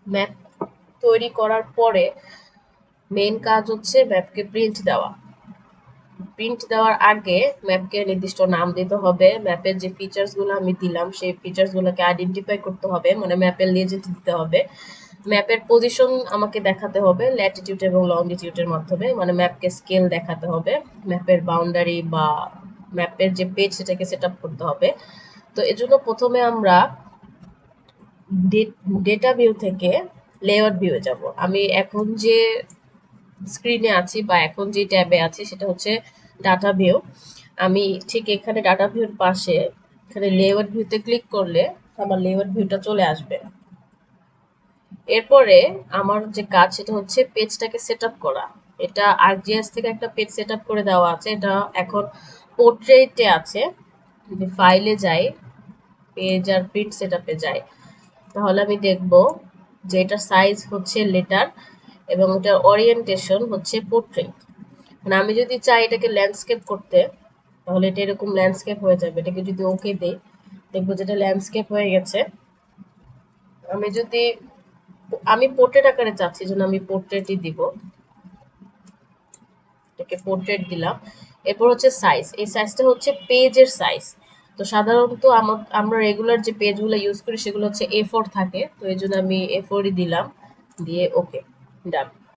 Map তৈরি করার পরে মেইন কাজ হচ্ছে ম্যাপকে প্রিন্ট দেওয়া। প্রিন্ট দেওয়ার আগে ম্যাপকে নির্দিষ্ট নাম দিতে হবে, ম্যাপের যে ফিচার্স গুলো আমি দিলাম সেই ফিচার্স গুলোকে আইডেন্টিফাই করতে হবে, মানে ম্যাপের লেজেন্ড দিতে হবে। ম্যাপের পজিশন আমাকে দেখাতে হবে ল্যাটিটিউড এবং লংজিটিউডের মাধ্যমে, মানে ম্যাপকে স্কেল দেখাতে হবে, ম্যাপের বাউন্ডারি বা ম্যাপের যে পেজ সেটাকে সেট আপ করতে হবে। তো এজন্য প্রথমে আমরা ডেটা ভিউ থেকে লেআউট ভিউয়ে যাব। আমি এখন যে স্ক্রিনে আছি বা এখন যে ট্যাবে আছি সেটা হচ্ছে ডাটা ভিউ। আমি ঠিক এখানে ডাটা ভিউর পাশে এখানে লেআউট ভিউতে ক্লিক করলে আমার লেআউট ভিউটা চলে আসবে। এরপরে আমার যে কাজ সেটা হচ্ছে পেজটাকে সেট আপ করা। এটা আরজিএস থেকে একটা পেজ সেট আপ করে দেওয়া আছে, এটা এখন পোর্ট্রেটে আছে। যদি ফাইলে যাই, পেজ আর প্রিন্ট সেট আপে যাই, তাহলে আমি দেখব যে এটার সাইজ হচ্ছে লেটার এবং এটার ওরিয়েন্টেশন হচ্ছে পোর্ট্রেট। মানে আমি যদি চাই এটাকে ল্যান্ডস্কেপ করতে, তাহলে এটা এরকম ল্যান্ডস্কেপ হয়ে যাবে। এটাকে যদি ওকে দেই, দেখবো যেটা ল্যান্ডস্কেপ হয়ে গেছে। আমি যদি আমি পোর্ট্রেট আকারে চাচ্ছি, জন্য আমি পোর্ট্রেটই দিব, এটাকে পোর্ট্রেট দিলাম। এরপর হচ্ছে সাইজ, এই সাইজটা হচ্ছে পেজের সাইজ। তো সাধারণত আমরা রেগুলার যে পেজগুলো ইউজ করি সেগুলো হচ্ছে A4 থাকে, তো এই জন্য আমি A4ই দিলাম, দিয়ে ওকে, ডান।